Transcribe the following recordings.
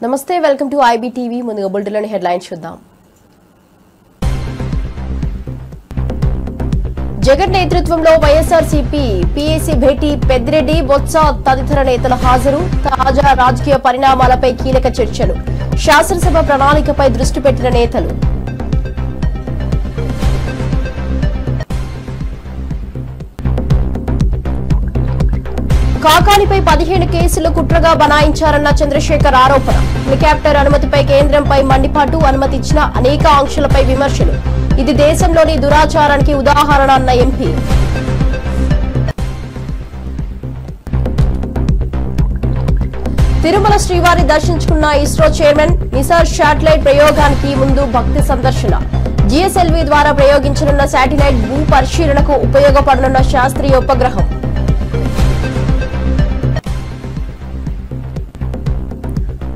నమస్తే welcome to IBTV ముందుగా బులెటిన్లోని headlines చూద్దాం. జగన్ నేతృత్వంలో వైఎస్ఆర్సీపీ పీఏసీ భేటీ పెద్దిరెడ్డి బొత్స తదితర నేతల హాజరు. తాజా రాజకీయ పరిణామాలపై కీలక చర్చలు. శాసనసభ ప్రణాళికపై దృష్టి పెట్టిన నేతలు. కాకానిపై 15 కేసులు కుట్రగా బనాయించారన్న చంద్రశేఖర్ ఆరోపణ. హెలికాప్టర్ అనుమతిపై కేంద్రంపై మండిపాటు. అనుమతి ఇచ్చిన అనేక ఆంక్షలపై విమర్శలు. ఇది దేశంలోని దురాచారానికి ఉదాహరణ అన్న ఎంపీ. తిరుమల శ్రీవారి దర్శించుకున్న ఇస్రో చైర్మన్. నిసార్ శాటిలైట్ ప్రయోగానికి ముందు భక్తి సందర్శన. జీఎస్ఎల్వీ ద్వారా ప్రయోగించనున్న శాటిలైట్ భూ పరిశీలనకు ఉపయోగపడనున్న శాస్త్రీయ ఉపగ్రహం.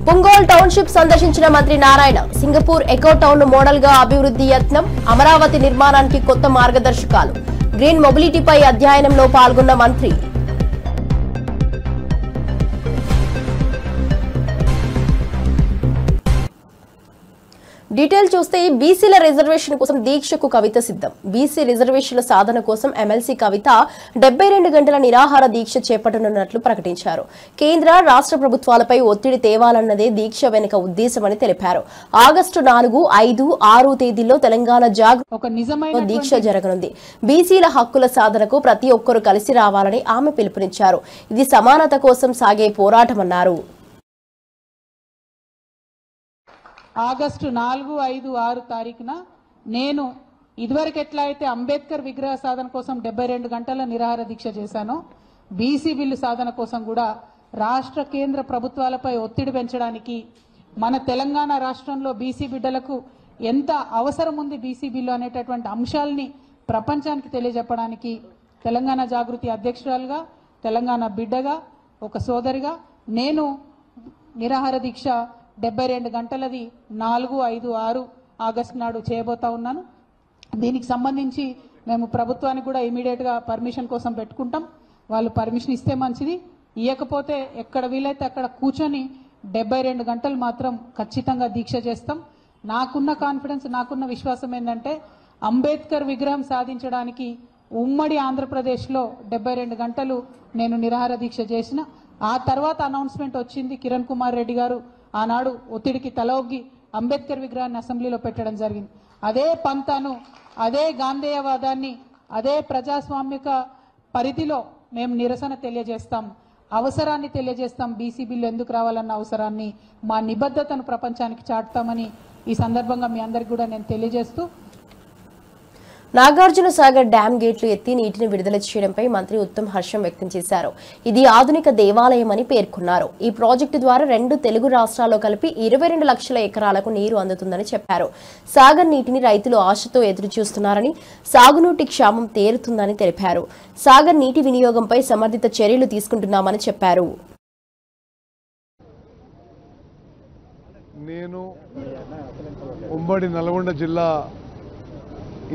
పుంగోల్ టౌన్షిప్ సందర్శించిన మంత్రి Narayana. Singapore echo town model గా అభివృద్ధి యత్నం. అమరావతి నిర్మాణానికి కొత్త మార్గదర్శకాలు. గ్రీన్ మొబిలిటీపై అధ్యయనంలో పాల్గొన్న మంత్రి. డీటెయిల్ చూస్తే బీసీల రిజర్వేషన్ కోసం దీక్షకు కవిత సిద్ధం. బీసీ రిజర్వేషన్ల సాధన కోసం ఎమ్మెల్సీ కవిత 72 గంటల నిరాహార దీక్ష చేపట్టనున్నట్లు ప్రకటించారు. కేంద్ర రాష్ట్ర ప్రభుత్వాలపై ఒత్తిడి తేవాలన్నదే దీక్ష వెనుక ఉద్దేశమని తెలిపారు. ఆగస్టు 4, 5, 6 తేదీల్లో తెలంగాణ జాగృతి దీక్ష జరగనుంది. బీసీల హక్కుల సాధనకు ప్రతి ఒక్కరూ కలిసి రావాలని ఆమె పిలుపునిచ్చారు. ఇది సమానత కోసం సాగే పోరాటమన్నారు. ఆగస్టు 4, 5, 6 తారీఖున నేను ఇదివరకు ఎట్లా అయితే అంబేద్కర్ విగ్రహ సాధన కోసం 72 గంటల నిరాహార దీక్ష చేశానో, బీసీ బిల్లు సాధన కోసం కూడా రాష్ట్ర కేంద్ర ప్రభుత్వాలపై ఒత్తిడి పెంచడానికి, మన తెలంగాణ రాష్ట్రంలో బీసీ బిడ్డలకు ఎంత అవసరం ఉంది బీసీ బిల్లు అనేటటువంటి అంశాలని ప్రపంచానికి తెలియజెప్పడానికి తెలంగాణ జాగృతి అధ్యక్షురాలుగా, తెలంగాణ బిడ్డగా, ఒక సోదరిగా నేను నిరాహార దీక్ష 72 గంటలది 4, 5, 6 ఆగస్టు నాడు చేయబోతా ఉన్నాను. దీనికి సంబంధించి మేము ప్రభుత్వానికి కూడా ఇమీడియట్గా పర్మిషన్ కోసం పెట్టుకుంటాం. వాళ్ళు పర్మిషన్ ఇస్తే మంచిది, ఇవ్వకపోతే ఎక్కడ వీలైతే అక్కడ కూర్చొని 72 గంటలు మాత్రం ఖచ్చితంగా దీక్ష చేస్తాం. నాకున్న కాన్ఫిడెన్స్, నాకున్న విశ్వాసం ఏంటంటే అంబేద్కర్ విగ్రహం సాధించడానికి ఉమ్మడి ఆంధ్రప్రదేశ్లో 72 గంటలు నేను నిరాహార దీక్ష చేసిన. ఆ తర్వాత అనౌన్స్మెంట్ వచ్చింది. కిరణ్ కుమార్ రెడ్డి గారు ఆనాడు ఒత్తిడికి తలొగ్గి అంబేద్కర్ విగ్రహాన్ని అసెంబ్లీలో పెట్టడం జరిగింది. అదే పంతాను, అదే గాంధేయవాదాన్ని, అదే ప్రజాస్వామిక పరిధిలో మేము నిరసన తెలియజేస్తాం, అవసరాన్ని తెలియజేస్తాం. బీసీ బిల్లు ఎందుకు రావాలన్న అవసరాన్ని, మా నిబద్ధతను ప్రపంచానికి చాటుతామని ఈ సందర్భంగా మీ అందరికి కూడా నేను తెలియజేస్తూ, నాగార్జున సాగర్ డ్యాం గేట్లు ఎత్తి నీటిని విడుదల చేయడంపై మంత్రి ఉత్తమ్ హర్షం వ్యక్తం చేశారు. ఇది ఆధునిక దేవాలయమని పేర్కొన్నారు. ఈ ప్రాజెక్టు ద్వారా 2 తెలుగు రాష్ట్రాల్లో కలిపి 22 లక్షల ఎకరాలకు నీరు అందుతుందని చెప్పారు. సాగర్ నీటిని రైతులు ఆశతో ఎదురు చూస్తున్నారని, సాగునీటి క్షామం తీరుతుందని తెలిపారు. సాగర్ నీటి వినియోగంపై సమర్థిత చర్యలు తీసుకుంటున్నామని చెప్పారు. నేను ఉమ్మడి నల్గొండ జిల్లా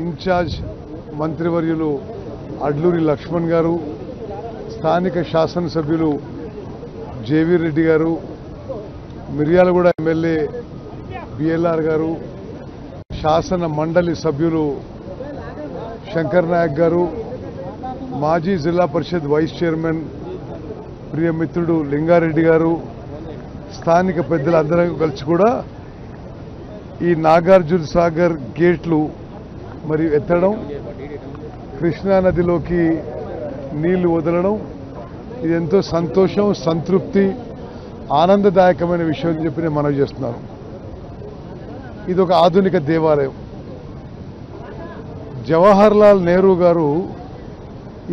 ఇన్ఛార్జ్ మంత్రివర్యులు అడ్లూరి లక్ష్మణ్ గారు, స్థానిక శాసనసభ్యులు జేవీ రెడ్డి గారు, మిర్యాలగూడ ఎమ్మెల్యే బిఎల్ఆర్ గారు, శాసన మండలి సభ్యులు శంకర్ నాయక్ గారు, మాజీ జిల్లా పరిషత్ వైస్ చైర్మన్ ప్రియమిత్రుడు లింగారెడ్డి గారు, స్థానిక పెద్దలందరం కలిసి కూడా ఈ నాగార్జున సాగర్ గేట్లు మరియు ఎత్తడం, కృష్ణానదిలోకి నీళ్లు వదలడం, ఇది ఎంతో సంతోషం, సంతృప్తి, ఆనందదాయకమైన విషయం అని చెప్పి నేను మనవి చేస్తున్నాను. ఇది ఒక ఆధునిక దేవాలయం. జవహర్ లాల్ నెహ్రూ గారు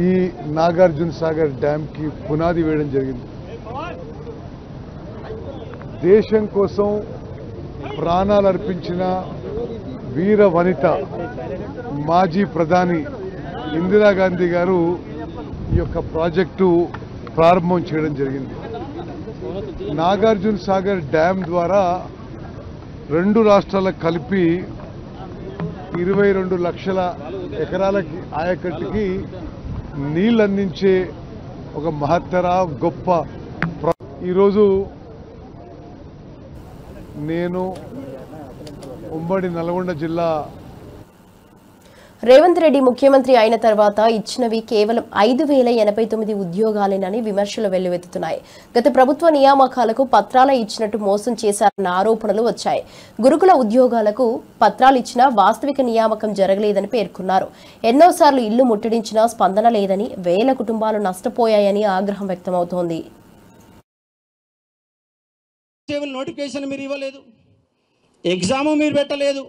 ఈ నాగార్జున సాగర్ డ్యాంకి పునాది వేయడం జరిగింది. దేశం కోసం ప్రాణాలు అర్పించిన వీర వనిత మాజీ ప్రధాని ఇందిరాగాంధీ గారు ఈ యొక్క ప్రాజెక్టు ప్రారంభం చేయడం జరిగింది. నాగార్జున సాగర్ డ్యాం ద్వారా 2 రాష్ట్రాలకు కలిపి 22 లక్షల ఎకరాలకి ఆయకట్టుకి నీళ్ళు అందించే ఒక మహత్తర గొప్ప ఈరోజు నేను ఉమ్మడి నల్గొండ జిల్లా రేవంత్ రెడ్డి ముఖ్యమంత్రి అయిన తర్వాత ఇచ్చినవి కేవలం 5,089 ఉద్యోగాలేనని విమర్శలు వెల్లువెత్తుతున్నాయి. గత ప్రభుత్వ నియామకాలకు పత్రాలు ఇచ్చినట్టు మోసం చేశారన్న ఆరోపణలు వచ్చాయి. గురుకుల ఉద్యోగాలకు పత్రాలు ఇచ్చినా వాస్తవిక నియామకం జరగలేదని పేర్కొన్నారు. ఎన్నోసార్లు ఇల్లు ముట్టడించినా స్పందన లేదని, వేల కుటుంబాలు నష్టపోయాయని ఆగ్రహం వ్యక్తమవుతోంది. నోటిఫికేషన్ మీరు ఇవ్వలేదు, ఎగ్జామ్ మీరు పెట్టలేదు,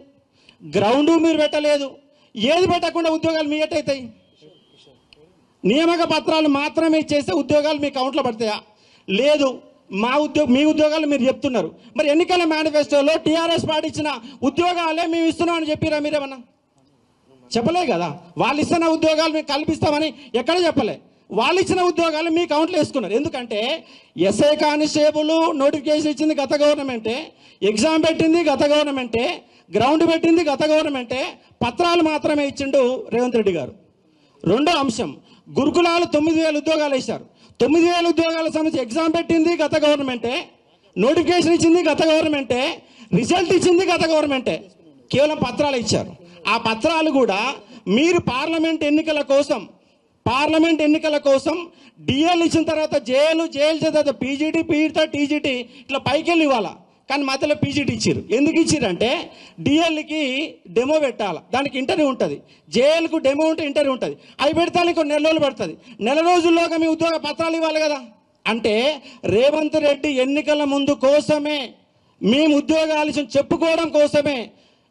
గ్రౌండ్ మీరు పెట్టలేదు, ఏది పెట్టకుండా ఉద్యోగాలు మీ ఎట్టయితాయి? నియామక పత్రాలు మాత్రమే చేస్తే ఉద్యోగాలు మీ అకౌంట్లో పడతాయా? లేదు, మీ ఉద్యోగాలు మీరు చెప్తున్నారు. మరి ఎన్నికల మేనిఫెస్టోలో టీఆర్ఎస్ పార్టీ ఇచ్చిన ఉద్యోగాలే మేము ఇస్తున్నామని చెప్పిరా? మీరేమన్నా చెప్పలే కదా. వాళ్ళు ఇస్తున్న ఉద్యోగాలు మేము కల్పిస్తామని ఎక్కడ చెప్పలే. వాళ్ళు ఇచ్చిన ఉద్యోగాలు మీ అకౌంట్లో వేసుకున్నారు. ఎందుకంటే ఎస్ఐ కానిస్టేబుల్ నోటిఫికేషన్ ఇచ్చింది గత గవర్నమెంటే, ఎగ్జామ్ పెట్టింది గత గవర్నమెంటే, గ్రౌండ్ పెట్టింది గత గవర్నమెంటే, పత్రాలు మాత్రమే ఇచ్చిండు రేవంత్ రెడ్డి గారు. రెండో అంశం, గురుకులాలు 9,000 ఉద్యోగాలు వేశారు. 9,000 ఉద్యోగాల సంబంధించి ఎగ్జామ్ పెట్టింది గత గవర్నమెంటే, నోటిఫికేషన్ ఇచ్చింది గత గవర్నమెంటే, రిజల్ట్ ఇచ్చింది గత గవర్నమెంటే, కేవలం పత్రాలు ఇచ్చారు. ఆ పత్రాలు కూడా మీరు పార్లమెంట్ ఎన్నికల కోసం డిఎల్ ఇచ్చిన తర్వాత జేఎల్ తర్వాత పీజీటీ, పీజీటీ, టీజీటీ ఇట్లా పైకి వెళ్ళి ఇవ్వాలా. కానీ మధ్యలో పీజీటీ ఇచ్చారు. ఎందుకు ఇచ్చారంటే డిఎల్కి డెమో పెట్టాలి, దానికి ఇంటర్వ్యూ ఉంటుంది. జేఎల్కు డెమో ఉంటే ఇంటర్వ్యూ ఉంటుంది. అవి పెడతానికి కొన్ని నెల రోజులు పడుతుంది. నెల రోజుల్లోగా మీ ఉద్యోగ పత్రాలు ఇవ్వాలి కదా. అంటే రేవంత్ రెడ్డి ఎన్నికల ముందు కోసమే, మేము ఉద్యోగాలు చెప్పుకోవడం కోసమే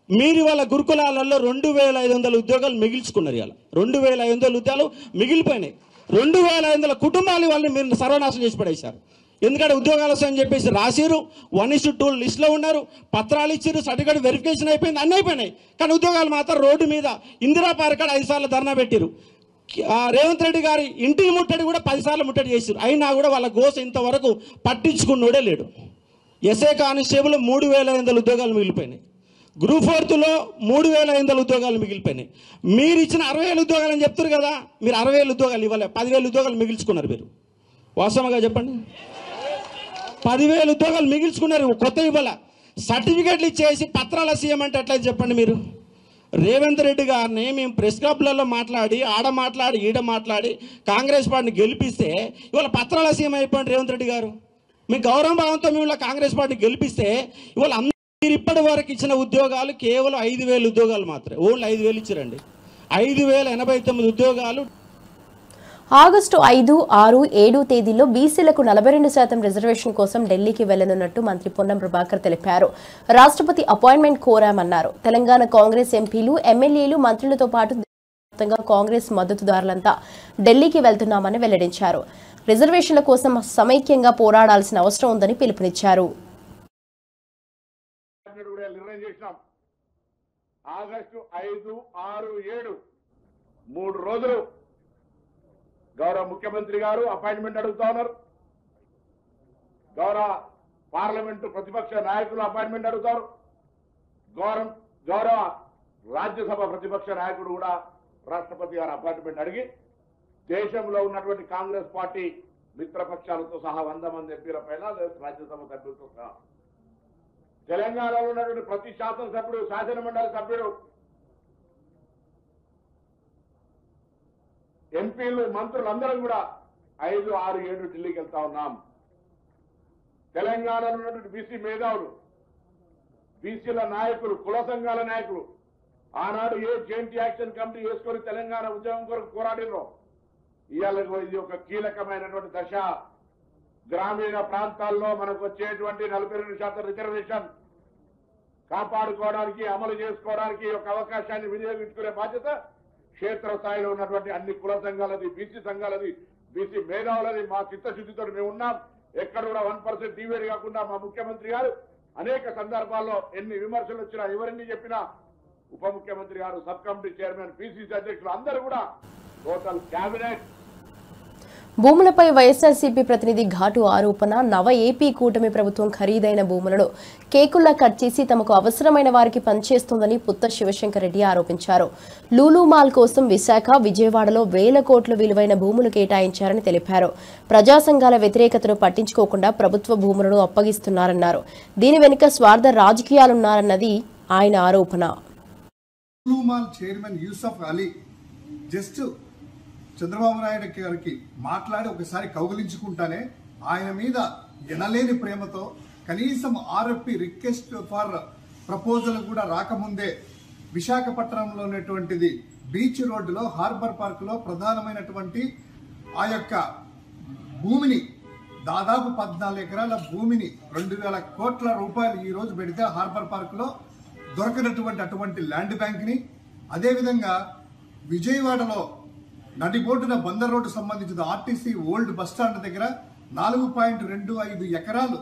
మీరు ఇవాళ గురుకులాలలో 2,500 ఉద్యోగాలు మిగిల్చుకున్నారు. ఇవాళ 2,500 ఉద్యోగాలు మిగిలిపోయినాయి. 2,500 కుటుంబాలు వాళ్ళని మీరు సర్వనాశనం చేసి పడేశారు. ఎందుకంటే ఉద్యోగాలు వస్తాయని చెప్పేసి రాసిరు, 1:2 లిస్టులో ఉన్నారు, పత్రాలు ఇచ్చారు, సర్టిఫికేట్ వెరిఫికేషన్ అయిపోయింది, అన్నీ అయిపోయినాయి. కానీ ఉద్యోగాలు మాత్రం రోడ్డు మీద ఇందిరా పార్క్ 5 సార్లు ధర్నా పెట్టారు. రేవంత్ రెడ్డి గారి ఇంటికి ముట్టడి కూడా 10 సార్లు ముట్టడి చేశారు. అయినా కూడా వాళ్ళ గోస ఇంతవరకు పట్టించుకున్నోడే లేడు. ఎస్ఐ కానిస్టేబుల్ 3,500 ఉద్యోగాలు మిగిలిపోయినాయి. గ్రూప్ 4లో 3,500 ఉద్యోగాలు మిగిలిపోయినాయి. మీరు ఇచ్చిన 60,000 ఉద్యోగాలు అని చెప్తారు కదా, మీరు 60,000 ఉద్యోగాలు ఇవ్వలే, 10,000 ఉద్యోగాలు మిగిల్చుకున్నారు. మీరు వాస్తవంగా చెప్పండి, 10,000 ఉద్యోగాలు మిగిల్చుకున్నారు, కొత్త ఇవ్వాల. సర్టిఫికెట్లు ఇచ్చేసి పత్రాల సీఎం అంటే ఎట్లా చెప్పండి మీరు? రేవంత్ రెడ్డి గారిని మేము ప్రెస్ క్లబ్లలో మాట్లాడి, ఆడ మాట్లాడి, ఈడ మాట్లాడి కాంగ్రెస్ పార్టీని గెలిపిస్తే ఇవాళ పత్రాల సీఎం అయిపోయింది రేవంత్ రెడ్డి గారు. మీ గౌరవ భావంతో మేము కాంగ్రెస్ పార్టీని గెలిపిస్తే ఇవాళ మీరు ఇప్పటి వరకు ఇచ్చిన ఉద్యోగాలు కేవలం 5,000 ఉద్యోగాలు మాత్రమే. ఓన్లీ 5,000 ఇచ్చారండి. 5,089 ఉద్యోగాలు. ఆగస్టు 5, 6, 7 తేదీల్లో బీసీలకు 42% రిజర్వేషన్ కోసం ఢిల్లీకి వెళ్లనున్నట్టు మంత్రి పొన్నం ప్రభాకర్ తెలిపారు. రాష్ట్రపతి అపాయింట్మెంట్ కోరామన్నారు. తెలంగాణ కాంగ్రెస్ ఎంపీలు, ఎమ్మెల్యేలు, మంత్రులతో పాటు దేశవ్యాప్తంగా కాంగ్రెస్ మద్దతుదారులంతా ఢిల్లీకి వెళ్తున్నామని వెల్లడించారు. రిజర్వేషన్ల కోసం సమైక్యంగా పోరాడాల్సిన అవసరం ఉందని పిలుపునిచ్చారు. ఆగస్టు 5, 6, 7 3 రోజులు గౌరవ ముఖ్యమంత్రి గారు అపాయింట్మెంట్ అడుగుతా ఉన్నారు. గౌరవ పార్లమెంటు ప్రతిపక్ష నాయకులు అపాయింట్మెంట్ అడుగుతారు. గౌరవ రాజ్యసభ ప్రతిపక్ష నాయకుడు కూడా రాష్ట్రపతి గారు అపాయింట్మెంట్ అడిగి దేశంలో ఉన్నటువంటి కాంగ్రెస్ పార్టీ మిత్రపక్షాలతో సహా 100 మంది ఎంపీల పైన, రాజ్యసభ సభ్యులతో సహా తెలంగాణలో ఉన్నటువంటి ప్రతి శాసనసభ్యుడు, శాసనమండలి సభ్యుడు, ఎంపీలు, మంత్రులందరం కూడా 5, 6, 7 ఢిల్లీకి వెళ్తా ఉన్నాం. తెలంగాణలో ఉన్నటువంటి బీసీ మేధావులు, బీసీల నాయకులు, కుల సంఘాల నాయకులు ఆనాడు ఏ జాయింట్ యాక్షన్ కమిటీ వేసుకొని తెలంగాణ ఉద్యమం కొరకు పోరాడినో ఇవాళ ఇది ఒక కీలకమైనటువంటి దశ. గ్రామీణ ప్రాంతాల్లో మనకు వచ్చేటువంటి 42% రిజర్వేషన్ కాపాడుకోవడానికి, అమలు చేసుకోవడానికి ఒక అవకాశాన్ని వినియోగించుకునే బాధ్యత క్షేత్రస్థాయిలో ఉన్నటువంటి అన్ని కుల సంఘాలది, బీసీ సంఘాలది, బీసీ మేధావులది. మా చిత్తశుద్ధితో మేము ఉన్నాం. ఎక్కడ కూడా 1% డివేట్ కాకుండా మా ముఖ్యమంత్రి గారు అనేక సందర్భాల్లో ఎన్ని విమర్శలు వచ్చినా, ఎవరిని చెప్పినా ఉప ముఖ్యమంత్రి గారు, సబ్ కమిటీ చైర్మన్, పిసిసి అధ్యక్షులు అందరూ కూడా టోటల్ క్యాబినెట్ భూములపై వైఎస్ఆర్సీపీ ప్రతినిధి ఘాటు ఆరోపణ. నవ ఏపీ కూటమి ప్రభుత్వం ఖరీదైన భూములను కేకుల్లా కట్ చేసి తమకు అవసరమైన వారికి పనిచేస్తోందని పుత్త శివశంకర్ రెడ్డి ఆరోపించారు. లూలు మాల్ కోసం విశాఖ, విజయవాడలో వేల కోట్ల విలువైన భూములు కేటాయించారని తెలిపారు. ప్రజా సంఘాల వ్యతిరేకతను పట్టించుకోకుండా ప్రభుత్వ భూములను అప్పగిస్తున్నారన్నారు. దీని వెనుక స్వార్థ రాజకీయాలున్నారన్నది ఆయన ఆరోపణ. Lulu mall chairman Yusuf Ali just Chandrababu Naidu గారికి మాట్లాడి ఒకసారి కౌగిలించుకుంటానే ఆయన మీద ఎనలేని ప్రేమతో కనీసం ఆర్ఎఫ్పి రిక్వెస్ట్ ఫర్ ప్రపోజల్ కూడా రాకముందే విశాఖపట్నంలో ఉన్నటువంటిది బీచ్ రోడ్డులో హార్బర్ పార్క్ లో ప్రధానమైనటువంటి ఆ యొక్క భూమిని దాదాపు 14 ఎకరాల భూమిని 2,000 కోట్ల రూపాయలు ఈ రోజు పెడితే హార్బర్ పార్క్ లో దొరకనటువంటి అటువంటి ల్యాండ్ బ్యాంక్ ని, అదేవిధంగా విజయవాడలో నడిబోటున బందర్ రోడ్డు సంబంధించిన ఆర్టీసీ ఓల్డ్ బస్టాండ్ దగ్గర 4.25 ఎకరాలు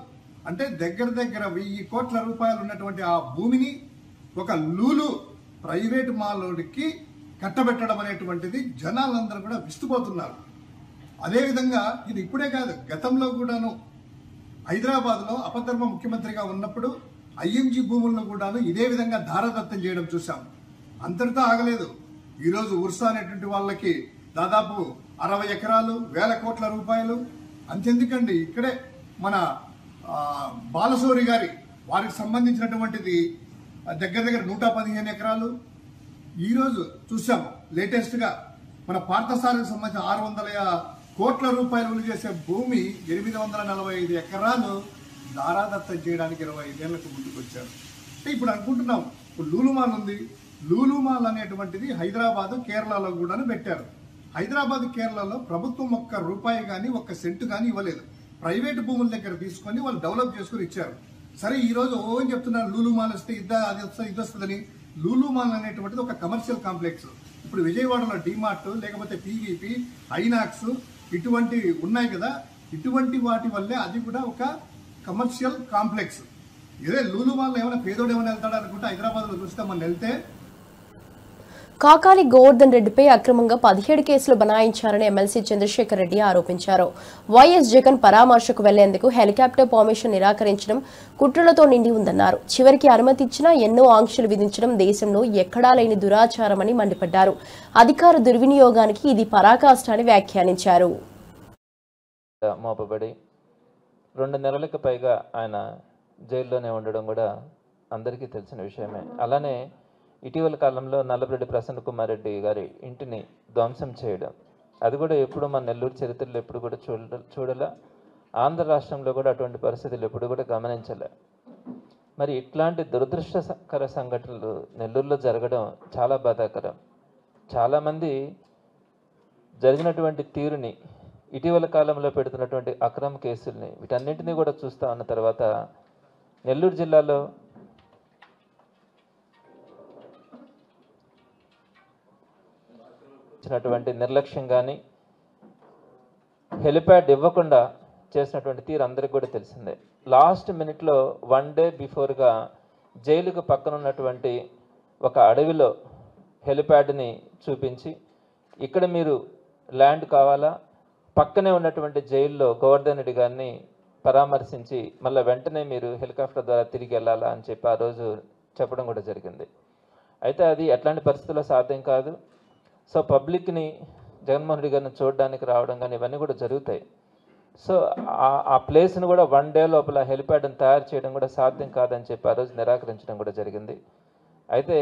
అంటే దగ్గర 1,000 కోట్ల రూపాయలు ఉన్నటువంటి ఆ భూమిని ఒక లూలు ప్రైవేట్ మాల్కి కట్టబెట్టడం అనేటువంటిది జనాలందరూ కూడా విస్తుపోతున్నారు. అదేవిధంగా ఇది ఇప్పుడే కాదు, గతంలో కూడాను హైదరాబాద్ లో అపధర్మ ముఖ్యమంత్రిగా ఉన్నప్పుడు ఐఎంజీ భూములను కూడాను ఇదే విధంగా ధారాదత్తం చేయడం చూశాం. అంతటితో ఆగలేదు. ఈరోజు ఉర్సా అనేటువంటి వాళ్ళకి దాదాపు 60 ఎకరాలు, వేల కోట్ల రూపాయలు. అంతెందుకండి, ఇక్కడే మన బాలశౌరి గారి వారికి సంబంధించినటువంటిది దగ్గర 115 ఎకరాలు. ఈరోజు చూసాం లేటెస్ట్ గా మన పార్థసారికి సంబంధించిన 600 కోట్ల రూపాయలు విలువ చేసే భూమి 845 ఎకరాలు దారాదత్తం చేయడానికి 25 ఏళ్లకు ముందుకొచ్చారు. అంటే ఇప్పుడు అనుకుంటున్నాం, ఇప్పుడు లూలుమాల్ ఉంది. లూలుమాల్ అనేటువంటిది హైదరాబాద్, కేరళలో కూడా పెట్టారు. హైదరాబాద్, కేరళలో ప్రభుత్వం ఒక్క రూపాయి కానీ ఒక్క సెంటు కానీ ఇవ్వలేదు. ప్రైవేట్ భూముల దగ్గర తీసుకొని వాళ్ళు డెవలప్ చేసుకుని ఇచ్చారు. సరే ఈ రోజు అని చెప్తున్నారు లూలుమాల్ వస్తే అది వస్తుందని. లూలుమాల్ అనేటువంటిది ఒక కమర్షియల్ కాంప్లెక్స్. ఇప్పుడు విజయవాడలో డిమార్ట్, లేకపోతే పీవీపీ, ఐనాక్స్ ఇటువంటి ఉన్నాయి కదా, ఇటువంటి వాటి వల్లే అది కూడా ఒక కమర్షియల్ కాంప్లెక్స్. ఇదే లూలుమాల్ ఏమైనా పేదోడు ఏమైనా వెళ్తాడు అనుకుంటే హైదరాబాద్ లో చూస్తే మనం వెళ్తే కాకాలి గోవర్ధన్ రెడ్డిపై అక్రమంగా 17 కేసులు బనాయించారని ఎమ్మెల్సీ చంద్రశేఖర్ రెడ్డి ఆరోపించారు. వైఎస్ జగన్ పరామర్శకు వెళ్లేందుకు హెలికాప్టర్ పర్మిషన్ నిరాకరించడం కుట్రలతో నిండి ఉందన్నారు. చివరికి అనుమతి ఇచ్చినా ఎన్నో ఆంక్షలు విధించడం దేశంలో ఎక్కడా లేని దురాచారమని మండిపడ్డారు. అధికార దుర్వినియోగానికి ఇది పరాకాష్ట అని వ్యాఖ్యానించారు. మోపబడి 2 నెలలకు పైగా ఆయన జైల్లోనే ఉండడం కూడా అందరికీ తెలిసిన విషయమే. అలానే ఇటీవల కాలంలో నల్లబరెడ్డి ప్రసన్న కుమార్ రెడ్డి గారి ఇంటిని ధ్వంసం చేయడం, అది కూడా ఎప్పుడు మన నెల్లూరు చరిత్రలో ఎప్పుడు కూడా చూడలే. ఆంధ్ర రాష్ట్రంలో కూడా అటువంటి పరిస్థితులు ఎప్పుడు కూడా గమనించలే. మరి ఇట్లాంటి దురదృష్టకర సంఘటనలు నెల్లూరులో జరగడం చాలా బాధాకరం. చాలామంది జరిగినటువంటి తీరుని, ఇటీవల కాలంలో పెడుతున్నటువంటి అక్రమ కేసుల్ని, వీటన్నింటినీ కూడా చూస్తూ ఉన్న తర్వాత నెల్లూరు జిల్లాలో ఇచ్చినటువంటి నిర్లక్ష్యం కానీ, హెలిప్యాడ్ ఇవ్వకుండా చేసినటువంటి తీరు అందరికీ కూడా తెలిసిందే. లాస్ట్ మినిట్లో 1 డే బిఫోర్గా జైలుకు పక్కన ఉన్నటువంటి ఒక అడవిలో హెలిప్యాడ్ని చూపించి, ఇక్కడ మీరు ల్యాండ్ కావాలా, పక్కనే ఉన్నటువంటి జైల్లో గోవర్ధన్ రెడ్డి గారిని పరామర్శించి మళ్ళీ వెంటనే మీరు హెలికాప్టర్ ద్వారా తిరిగి వెళ్ళాలా అని చెప్పి ఆ రోజు చెప్పడం కూడా జరిగింది. అయితే అది ఎట్లాంటి పరిస్థితుల్లో సాధ్యం కాదు. సో పబ్లిక్ని, జగన్మోహన్ రెడ్డి గారిని చూడడానికి రావడం కానీ ఇవన్నీ కూడా జరుగుతాయి. సో ఆ ప్లేస్ను కూడా 1 డే లోపల హెలిప్యాడ్ని తయారు చేయడం కూడా సాధ్యం కాదని చెప్పి ఆ రోజు నిరాకరించడం కూడా జరిగింది. అయితే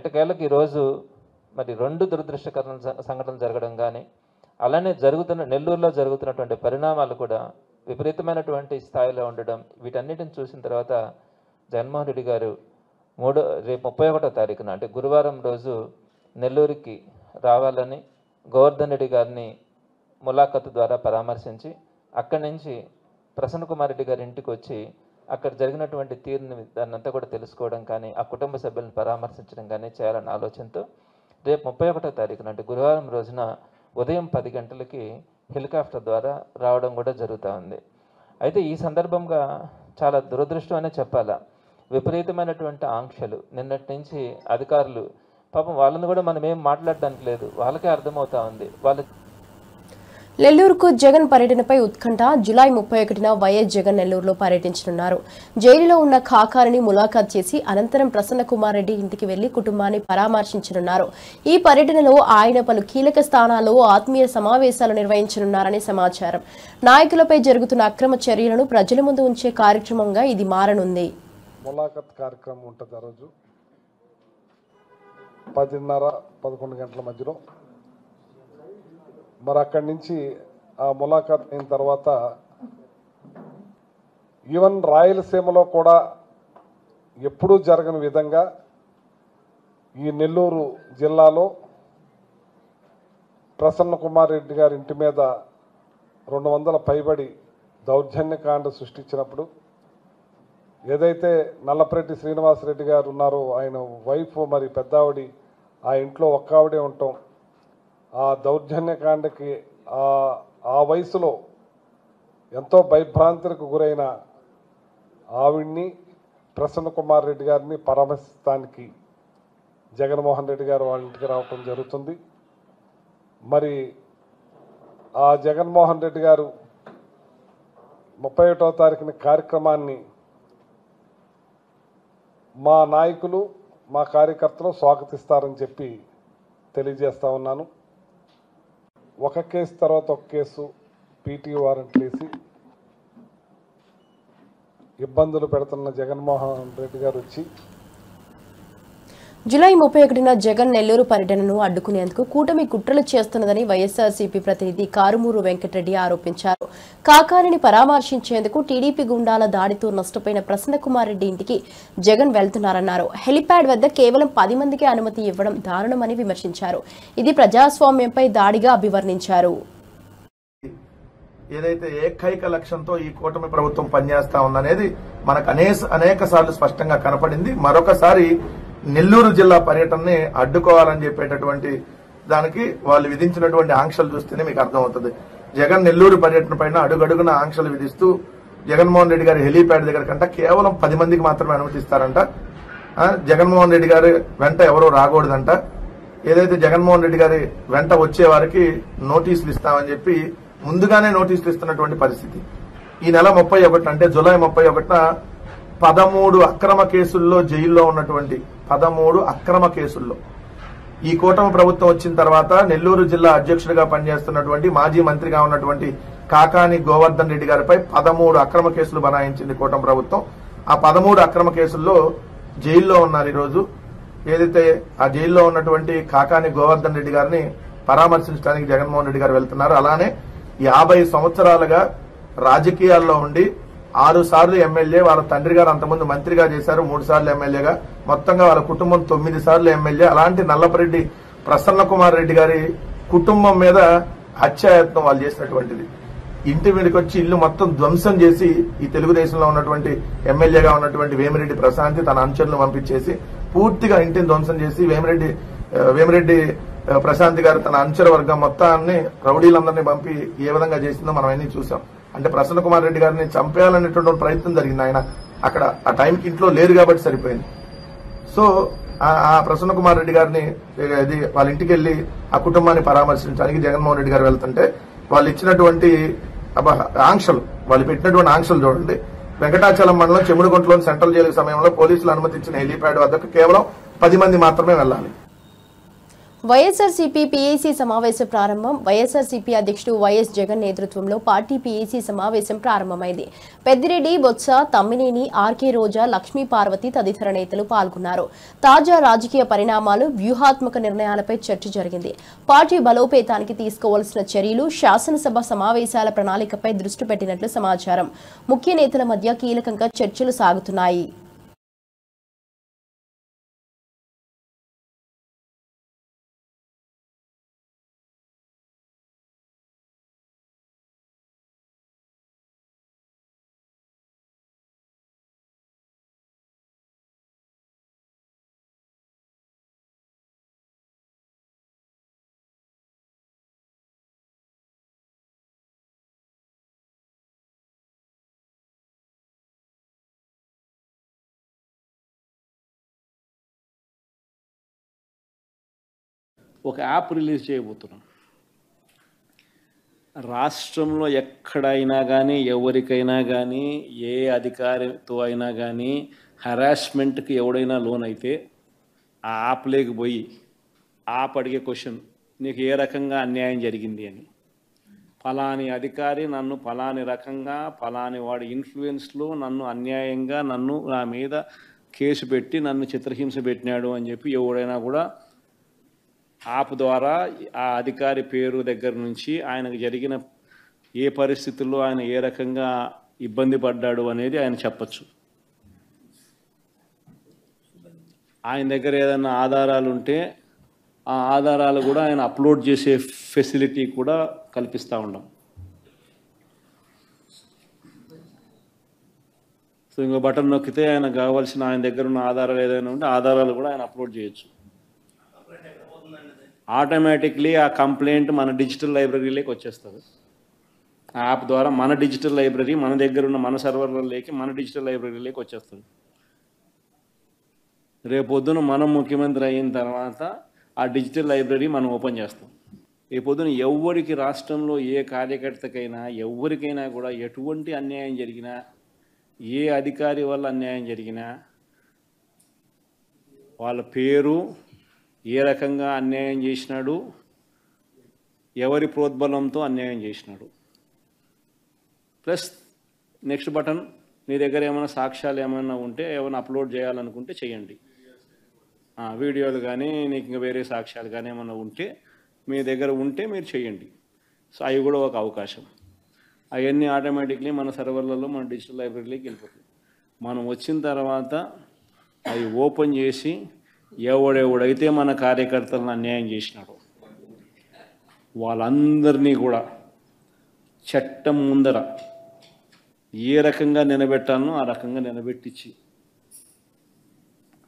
ఎటకేళ్ళకి ఈరోజు మరి 2 దురదృష్టకరమైన సంఘటనలు జరగడం కానీ, అలానే నెల్లూరులో జరుగుతున్నటువంటి పరిణామాలు కూడా విపరీతమైనటువంటి స్థాయిలో ఉండడం, వీటన్నిటిని చూసిన తర్వాత జగన్మోహన్ రెడ్డి గారు రేపు 31వ తారీఖున అంటే గురువారం రోజు నెల్లూరుకి రావాలని గోవర్ధన్ రెడ్డి గారిని ములాఖతు ద్వారా పరామర్శించి అక్కడి నుంచి ప్రసన్న కుమార్ రెడ్డి గారి ఇంటికి వచ్చి అక్కడ జరిగినటువంటి తీరుని దాన్నంతా కూడా తెలుసుకోవడం కానీ, ఆ కుటుంబ సభ్యులను పరామర్శించడం కానీ చేయాలన్న ఆలోచనతో రేపు 31వ తారీఖున అంటే గురువారం రోజున ఉదయం 10 గంటలకి హెలికాప్టర్ ద్వారా రావడం కూడా జరుగుతూ ఉంది. అయితే ఈ సందర్భంగా చాలా దురదృష్టం అనే చెప్పాలా. విపరీతమైనటువంటి ఆంక్షలు నిన్నటి నుంచి అధికారులు, పాపం వాళ్ళని కూడా మనం ఏం మాట్లాడడానికి లేదు, వాళ్ళకే అర్థమవుతా ఉంది. నెల్లూరుకు జగన్ పర్యటనపై ఉత్కంఠ. జూలై 31న వైఎస్ జగన్ నెల్లూరులో పర్యటించనున్నారు. జైలులో ఉన్న ఖాకాని ములాఖాత్ చేసి అనంతరం ప్రసన్న కుమార్ రెడ్డి ఇంటికి వెళ్లి కుటుంబాన్ని పరామర్శించనున్నారు. ఈ పర్యటనలో ఆయన పలు కీలక స్థానాల్లో ఆత్మీయ సమావేశాలు నిర్వహించనున్నారని సమాచారం. నాయకులపై జరుగుతున్న అక్రమ చర్యలను ప్రజల ముందు ఉంచే కార్యక్రమంగా ఇది మారనుంది. ములాఖాత్ కార్యక్రమం ఉంటుంది ఆ రోజు 10:30-11 గంటల మధ్యలో. మరి అక్కడి నుంచి ఆ ములాఖాత్ అయిన తర్వాత ఈవెన్ రాయలసీమలో కూడా ఎప్పుడూ జరగని విధంగా ఈ నెల్లూరు జిల్లాలో ప్రసన్న కుమార్ రెడ్డి గారి ఇంటి మీద 200 పైబడి దౌర్జన్యకాండ సృష్టించినప్పుడు ఏదైతే నల్లపరెడ్డి శ్రీనివాసరెడ్డి గారు ఉన్నారో ఆయన వైఫ్ మరి పెద్దావిడి ఆ ఇంట్లో ఒక్కావిడే ఉంటాం. ఆ దౌర్జన్యకాండకి ఆ వయసులో ఎంతో భయభ్రాంతులకు గురైన ఆవిడ్ని ప్రసన్న కుమార్ రెడ్డి గారిని పరామర్శించడానికి జగన్మోహన్ రెడ్డి గారు వాళ్ళ ఇంటికి రావటం జరుగుతుంది. మరి ఆ జగన్మోహన్ రెడ్డి గారు 31వ తారీఖున కార్యక్రమాన్ని మా నాయకులు మా కార్యకర్తలు స్వాగతిస్తారని చెప్పి తెలియజేస్తా ఉన్నాను. ఒక కేసు తర్వాత ఒక కేసు పీటీ వారెంట్లు వేసి ఇబ్బందులు పెడుతున్న జగన్మోహన్ రెడ్డి గారు వచ్చి జూలై 31న జగన్ నెల్లూరు పర్యటనను అడ్డుకునేందుకు కూటమి కుట్రలు చేస్తున్నదని వైఎస్ఆర్సీపీ ప్రతినిధి కారుమూరు వెంకటరెడ్డి ఆరోపించారు. కాకానిని పరామర్శించేందుకు టీడీపీ గుండాల దాడితో నష్టపోయిన ప్రసన్న కుమార్ రెడ్డి ఇంటికి జగన్ వెళ్తున్నారన్నారు. హెలిప్యాడ్ వద్ద కేవలం 10 మందికి అనుమతి ఇవ్వడం దారుణమని విమర్శించారు. ఇది ప్రజాస్వామ్యంపై దాడిగా అభివర్ణించారు. ఏదైతే ఏకైక లక్ష్యంతో ఈ కూటమి ప్రభుత్వం పనిచేస్తా ఉందనేది మనకు అనేక సార్లు స్పష్టంగా కనపడింది. మరొకసారి నెల్లూరు జిల్లా పర్యటనని అడ్డుకోవాలని చెప్పేటటువంటి దానికి వాళ్ళు విధించినటువంటి ఆంక్షలు చూస్తేనే మీకు అర్థమవుతుంది. జగన్ నెల్లూరు పర్యటన పైన అడుగడుగున ఆంక్షలు విధిస్తూ జగన్మోహన్ రెడ్డి గారి హెలీప్యాడ్ దగ్గర కంట కేవలం 10 మందికి మాత్రమే అనుమతిస్తారంట. జగన్మోహన్ రెడ్డి గారి వెంట ఎవరూ రాకూడదంట. ఏదైతే జగన్మోహన్ రెడ్డి గారి వెంట వచ్చే వారికి నోటీసులు ఇస్తామని చెప్పి ముందుగానే నోటీసులు ఇస్తున్నటువంటి పరిస్థితి. ఈ నెల 31 అంటే జూలై 31న 13 అక్రమ కేసుల్లో జైల్లో ఉన్నటువంటి 13 అక్రమ కేసుల్లో ఈ కూటమి ప్రభుత్వం వచ్చిన తర్వాత నెల్లూరు జిల్లా అధ్యక్షుడిగా పనిచేస్తున్నటువంటి మాజీ మంత్రిగా ఉన్నటువంటి కాకాని గోవర్ధన్ రెడ్డి గారిపై 13 అక్రమ కేసులు బనాయించింది కూటమి ప్రభుత్వం. ఆ 13 అక్రమ కేసుల్లో జైల్లో ఉన్నారు. ఈరోజు ఏదైతే ఆ జైల్లో ఉన్నటువంటి కాకాని గోవర్ధన్ రెడ్డి గారిని పరామర్శించడానికి జగన్మోహన్ రెడ్డి గారు వెళ్తున్నారు. అలానే 50 సంవత్సరాలుగా రాజకీయాల్లో ఉండి 6 సార్లు ఎమ్మెల్యే, వాళ్ళ తండ్రి గారు అంతకుముందు మంత్రిగా చేశారు, 3 సార్లు ఎమ్మెల్యేగా, మొత్తంగా వాళ్ళ కుటుంబం 9 సార్లు ఎమ్మెల్యే. అలాంటి నల్లపరెడ్డి ప్రసన్న కుమార్ రెడ్డి గారి కుటుంబం మీద హత్యాయత్నం వాళ్ళు చేసినటువంటిది. ఇంటి మీదకి వచ్చి ఇల్లు మొత్తం ధ్వంసం చేసి ఈ తెలుగుదేశంలో ఉన్నటువంటి ఎమ్మెల్యేగా ఉన్నటువంటి వేమిరెడ్డి ప్రశాంతి తన అనుచరులను పంపించేసి పూర్తిగా ఇంటిని ధ్వంసం చేసి వేమిరెడ్డి ప్రశాంతి గారు తన అనుచర వర్గం మొత్తాన్ని రౌడీలందరినీ పంపి ఏ విధంగా చేసిందో మనం అన్ని చూసాం. అంటే ప్రసన్న కుమార్ రెడ్డి గారిని చంపేయాలనేటువంటి ప్రయత్నం జరిగింది. ఆయన అక్కడ ఆ టైంకి ఇంట్లో లేరు కాబట్టి సరిపోయింది. సో ఆ ప్రసన్న కుమార్ రెడ్డి గారిని వాళ్ళ ఇంటికి వెళ్లి ఆ కుటుంబాన్ని పరామర్శించడానికి జగన్మోహన్ రెడ్డి గారు వెళ్తుంటే వాళ్ళు ఇచ్చినటువంటి ఆంక్షలు, వాళ్ళు పెట్టినటువంటి ఆంక్షలు చూడండి. వెంకటాచలం మండలం చెముడుగుంటలోని సెంట్రల్ జైలు సమయంలో పోలీసులు అనుమతించిన హెలీప్యాడ్ వద్దకు కేవలం 10 మంది మాత్రమే వెళ్లాలి. వైఎస్ఆర్సీపీ పీఏసీ సమావేశం ప్రారంభం. వైఎస్ఆర్సీపీ అధ్యక్షుడు వైఎస్ జగన్ నేతృత్వంలో పార్టీ పీఏసీ సమావేశం ప్రారంభమైంది. పెద్దిరెడ్డి, బొత్స, తమ్మినేని, ఆర్కే రోజా, లక్ష్మీ పార్వతి తదితర నేతలు పాల్గొన్నారు. తాజా రాజకీయ పరిణామాలు, వ్యూహాత్మక నిర్ణయాలపై చర్చ జరిగింది. పార్టీ బలోపేతానికి తీసుకోవాల్సిన చర్యలు, శాసనసభ సమావేశాల ప్రణాళికపై దృష్టి పెట్టినట్లు సమాచారం. ముఖ్య నేతల మధ్య కీలకంగా చర్చలు సాగుతున్నాయి. ఒక యాప్ రిలీజ్ చేయబోతున్నాం. రాష్ట్రంలో ఎక్కడైనా కానీ ఎవరికైనా కానీ ఏ అధికారితో అయినా కానీ హరాస్మెంట్కి ఎవడైనా లోన్ అయితే ఆ యాప్లోకి పోయి యాప్ అడిగే క్వశ్చన్, నీకు ఏ రకంగా అన్యాయం జరిగింది అని. ఫలాని అధికారి నన్ను ఫలాని రకంగా ఫలాని వాడి ఇన్ఫ్లుయెన్స్లో నన్ను అన్యాయంగా నా మీద కేసు పెట్టి నన్ను చిత్రహింస పెట్టినాడు అని చెప్పి ఎవడైనా కూడా యాప్ ద్వారా ఆ అధికారి పేరు దగ్గర నుంచి ఆయనకు జరిగిన ఏ పరిస్థితుల్లో ఆయన ఏ రకంగా ఇబ్బంది పడ్డాడు అనేది ఆయన చెప్పచ్చు. ఆయన దగ్గర ఏదైనా ఆధారాలు ఉంటే ఆ ఆధారాలు కూడా ఆయన అప్లోడ్ చేసే ఫెసిలిటీ కూడా కల్పిస్తూ ఉన్నాం. సో ఇంకో బటన్ నొక్కితే ఆయన కావాల్సిన ఆయన దగ్గర ఉన్న ఆధారాలు ఏదైనా ఉంటే ఆధారాలు కూడా ఆయన అప్లోడ్ చేయొచ్చు. ఆటోమేటిక్లీ ఆ కంప్లైంట్ మన డిజిటల్ లైబ్రరీలోకి వచ్చేస్తుంది. ఆ యాప్ ద్వారా మన డిజిటల్ లైబ్రరీ మన దగ్గర ఉన్న మన సర్వర్లలోకి మన డిజిటల్ లైబ్రరీలోకి వచ్చేస్తుంది. రేపొద్దున మనం ముఖ్యమంత్రి అయిన తర్వాత ఆ డిజిటల్ లైబ్రరీ మనం ఓపెన్ చేస్తాం. రేపొద్దున ఎవరికి రాష్ట్రంలో ఏ కార్యకర్తకైనా ఎవరికైనా కూడా ఎటువంటి అన్యాయం జరిగినా, ఏ అధికారి వల్ల అన్యాయం జరిగినా, వాళ్ళ పేరు, ఏ రకంగా అన్యాయం చేసినాడు, ఎవరి ప్రోద్బలంతో అన్యాయం చేసినాడు, ప్లస్ నెక్స్ట్ బటన్, మీ దగ్గర ఏమైనా సాక్ష్యాలు ఏమైనా ఉంటే ఏమైనా అప్లోడ్ చేయాలనుకుంటే చేయండి. వీడియోలు కానీ నీకు ఇంకా వేరే సాక్ష్యాలు కానీ ఏమైనా ఉంటే మీ దగ్గర ఉంటే మీరు చేయండి. సో అవి కూడా ఒక అవకాశం. అవన్నీ ఆటోమేటిక్లీ మన సర్వర్లలో మన డిజిటల్ లైబ్రరీలోకి వెళ్ళిపోతుంది. మనం వచ్చిన తర్వాత అవి ఓపెన్ చేసి ఎవడెవడైతే మన కార్యకర్తలను అన్యాయం చేసినాడో వాళ్ళందరినీ కూడా చట్టం ముందర ఏ రకంగా నిలబెట్టాలనో ఆ రకంగా నిలబెట్టించి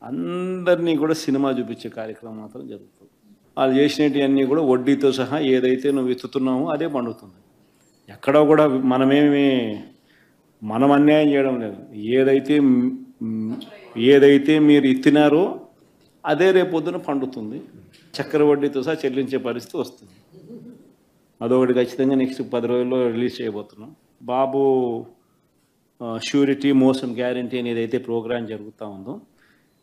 అందరినీ కూడా సినిమా చూపించే కార్యక్రమం మాత్రం జరుగుతుంది. వాళ్ళు చేసినవన్నీ కూడా వడ్డీతో సహా ఏదైతే నువ్వు ఎత్తుతున్నావో అదే పండుతుంది. ఎక్కడో కూడా మనం అన్యాయం చేయడం లేదు. ఏదైతే మీరు ఎత్తినారో అదే రేపొద్దున పండుతుంది. చక్కెర వడ్డీతో సహా చెల్లించే పరిస్థితి వస్తుంది. అదొకటి ఖచ్చితంగా నెక్స్ట్ 10 రోజుల్లో రిలీజ్ చేయబోతున్నాం. బాబు ష్యూరిటీ మోసం గ్యారంటీ అని ఏదైతే ప్రోగ్రాం జరుగుతూ ఉందో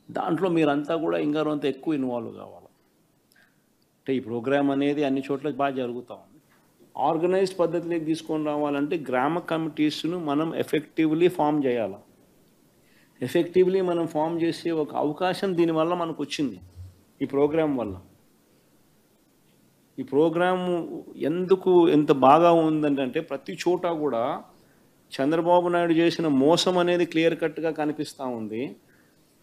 దాంట్లో మీరంతా కూడా ఇంకా కొంత ఎక్కువ ఇన్వాల్వ్ కావాలి. అంటే ఈ ప్రోగ్రాం అనేది అన్ని చోట్ల బాగా జరుగుతూ ఉంది. ఆర్గనైజ్డ్ పద్ధతిలోకి తీసుకొని రావాలంటే గ్రామ కమిటీస్ను మనం ఎఫెక్టివ్లీ ఫామ్ చేయాలి. ఎఫెక్టివ్లీ మనం ఫామ్ చేసే ఒక అవకాశం దీనివల్ల మనకు వచ్చింది ఈ ప్రోగ్రాం వల్ల. ఈ ప్రోగ్రాము ఎందుకు ఎంత బాగా ఉందంటే ప్రతి చోట కూడా చంద్రబాబు నాయుడు చేసిన మోసం అనేది క్లియర్ కట్గా కనిపిస్తూ ఉంది.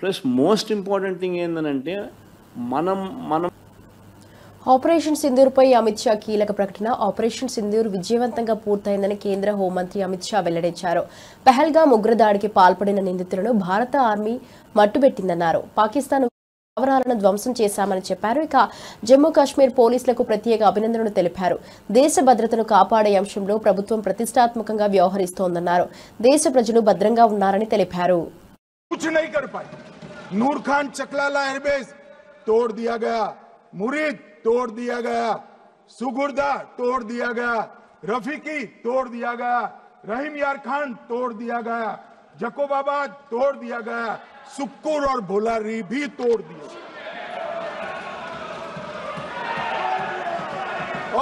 ప్లస్ మోస్ట్ ఇంపార్టెంట్ థింగ్ ఏంటంటే మనం ఆపరేషన్ సింధూర్పై అమిత్ షా కీలక ప్రకటన. ఆపరేషన్ సింధూర్ విజయవంతంగా పూర్తయిందని కేంద్ర హోంమంత్రి అమిత్ షా వెల్లడించారు. పహల్గామ్ ఉగ్రదాడికి పాల్పడిన నిందితులను భారత ఆర్మీ మట్టుబెట్టిందన్నారు. పాకిస్తాన్ స్థావరాలను ధ్వంసం చేశామని చెప్పారు. ఇక జమ్మూ కాశ్మీర్ పోలీసులకు ప్రత్యేక అభినందనలు తెలిపారు. దేశ భద్రతను కాపాడే అంశంలో ప్రభుత్వం ప్రతిష్టాత్మకంగా వ్యవహరిస్తోందన్నారు. దేశ ప్రజలు భద్రంగా ఉన్నారని తెలిపారు. कुछ नहीं कर पाए। नूर खान चकलाला एयरबेस तोड़ दिया गया, मुरीद तोड़ दिया गया, सुगुर्दा तोड़ दिया गया, रफीकी तोड़ दिया गया, रहीम यार खान तोड़ दिया गया, जकोबाबाद तोड़ दिया गया, सुक्कुर और भोलारी भी तोड़ दिए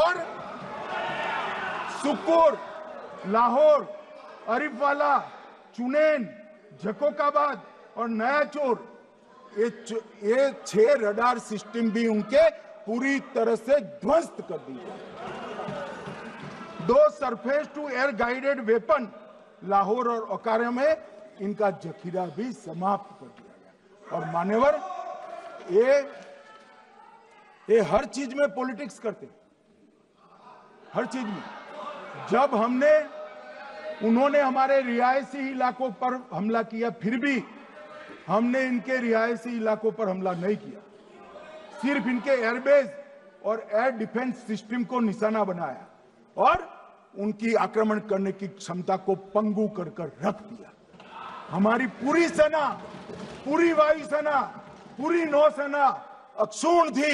और सुक्कुर, लाहौर, अरिफवाला, चुनेन, जकोकाबाद और नया चोर ये 6 रडार सिस्टम भी उनके पूरी तरह से ध्वस्त कर दिए। 2 surface to air guided weapon Lahore और ओकारा में इनका जखीरा भी समाप्त कर दिया गया। और मान्यवर ये हर चीज में पॉलिटिक्स करते, हर चीज में। जब उन्होंने हमारे रिहायशी इलाकों पर हमला किया, फिर भी हमने इनके रिहायशी इलाकों पर हमला नहीं किया, सिर्फ इनके एयरबेस और एयर डिफेंस सिस्टम को निशाना बनाया और उनकी आक्रमण करने की क्षमता को पंगु कर रख दिया। हमारी पूरी सेना, पूरी वायुसेना, पूरी नौसेना अक्षुण्ण थी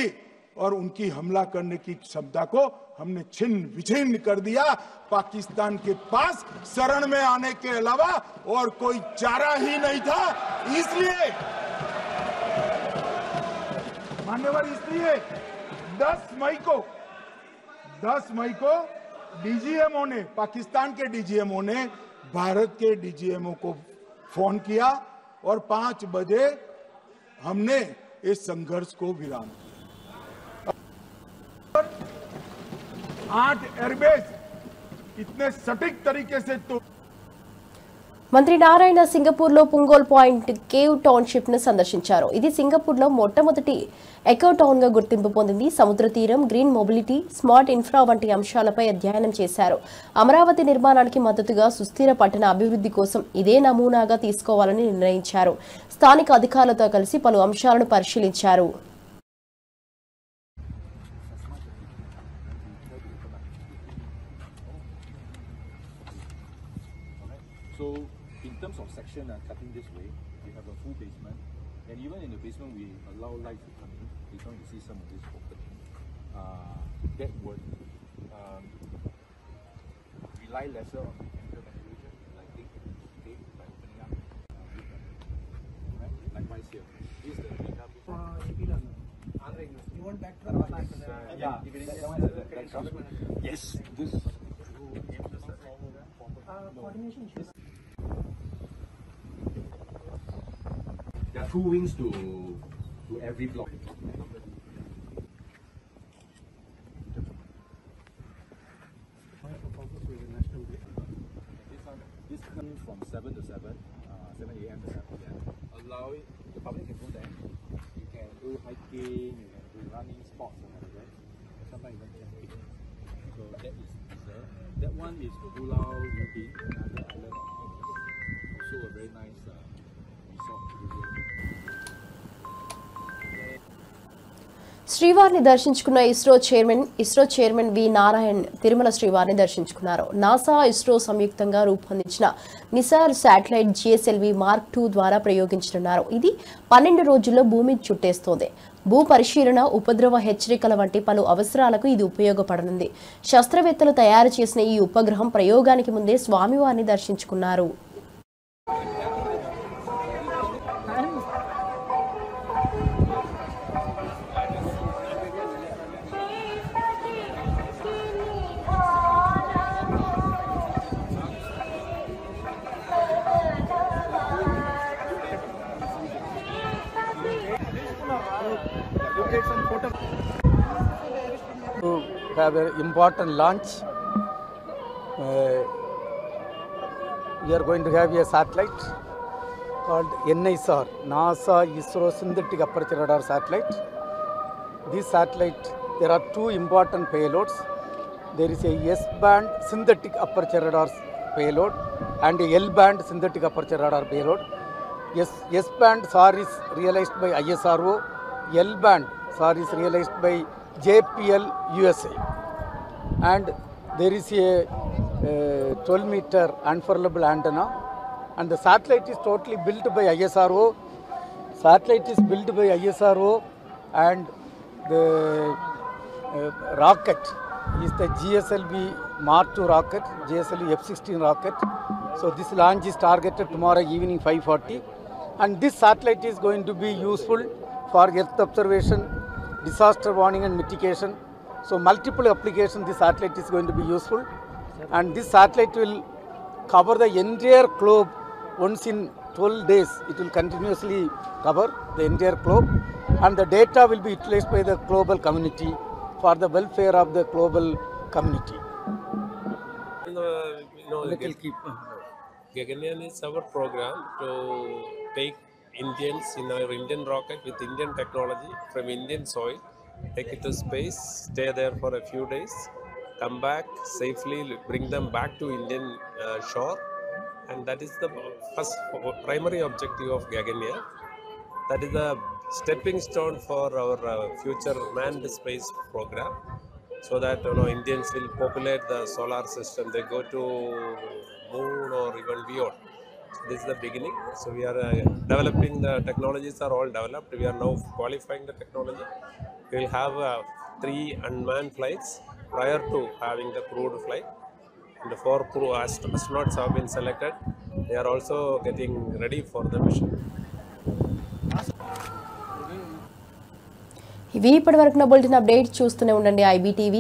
और उनकी हमला करने की क्षमता को हमने छिन्न विछिन्न कर दिया। पाकिस्तान के पास शरण में आने के अलावा और कोई चारा ही नहीं था। इसलिए मान्यवर, इसलिए 10 मई को डीजीएमओ ने, पाकिस्तान के डीजीएमओ ने भारत के डीजीएमओ को फोन किया और 5 बजे हमने इस संघर्ष को विराम दिया। 8 एयरबेस इतने सटीक तरीके से तो మంత్రి నారాయణ సింగపూర్లో పుంగోల్ పాయింట్ కేవ్ టౌన్షిప్ ను సందర్శించారు. ఇది సింగపూర్లో మొట్టమొదటి ఎకో టౌన్ గా గుర్తింపు పొందింది. సముద్ర తీరం, గ్రీన్ మొబిలిటీ, స్మార్ట్ ఇన్ఫ్రా వంటి అంశాలపై అధ్యయనం చేశారు. అమరావతి నిర్మాణానికి మద్దతుగా సుస్థిర పట్టణ అభివృద్ధి కోసం ఇదే నమూనాగా తీసుకోవాలని నిర్ణయించారు. స్థానిక అధికారులతో కలిసి పలు అంశాలను పరిశీలించారు. In terms of section cutting this way, we have a full basement, and even in the basement we allow light to come in. We're going to see some of this opening. That would rely lesser on mechanical ventilation, lighting, okay, by opening up. Right? Likewise here. This is the data before. You want back to the yes, this coordination issues. There are 2 wings to every block. This comes from 7 to 7, 7 a.m. to 7 p.m. Allow it, the public can go there. You can do hiking, you can do running sports and all that. Sometimes even camping. So that is reserved. That one is to Pulau Ubin, another island of Taurus. Also a very nice resort to visit. శ్రీవారిని దర్శించుకున్న ISRO chairman వి నారాయణ్ తిరుమల శ్రీవారిని దర్శించుకున్నారు. NASA ISRO సంయుక్తంగా రూపొందించిన Nisar satellite GSLV mark 2 ద్వారా ప్రయోగించనున్నారు. ఇది 12 రోజుల్లో భూమిని చుట్టేస్తోంది. భూ పరిశీలన, ఉపద్రవ హెచ్చరికల వంటి పలు అవసరాలకు ఇది ఉపయోగపడనుంది. శాస్త్రవేత్తలు తయారు చేసిన ఈ ఉపగ్రహం ప్రయోగానికి ముందే స్వామివారిని దర్శించుకున్నారు. To have an important launch, we are going to have a satellite called NISR, NASA ISRO Synthetic Aperture Radar Satellite. This satellite, there are 2 important payloads. There is a S-band synthetic aperture radar payload and a L-band synthetic aperture radar payload. S-band SAR is realized by ISRO, L-band SAR is realized by JPL USA, and there is a 12-meter unfurlable antenna, and the satellite is totally built by ISRO. Satellite is built by ISRO, and the rocket is the GSLV Mark 2 rocket, GSLV F-16 rocket. So this launch is targeted tomorrow evening 5:40, and this satellite is going to be useful for Earth observation, disaster warning and mitigation. So multiple applications this satellite is going to be useful, and this satellite will cover the entire globe once in 12 days. It will continuously cover the entire globe, and the data will be utilized by the global community for the welfare of the global community. Gaganyaan is our program to take Indians in our Indian rocket with Indian technology from Indian soil, take it to space, stay there for a few days, come back safely, bring them back to Indian shore, and that is the first primary objective of Gaganyaan. That is the stepping stone for our future manned space program, so that Indians will populate the solar system. They go to moon or even beyond. This is the beginning. So we are developing, the technologies are all developed. We are now qualifying the technology, we'll have 3 unmanned flights prior to having the crewed flight. And the 4 crew astronauts have been selected. They are also getting ready for the mission. ఇవి ఇప్పటివరకు నా bulletin update చూస్తూనే ఉండండి IBTV.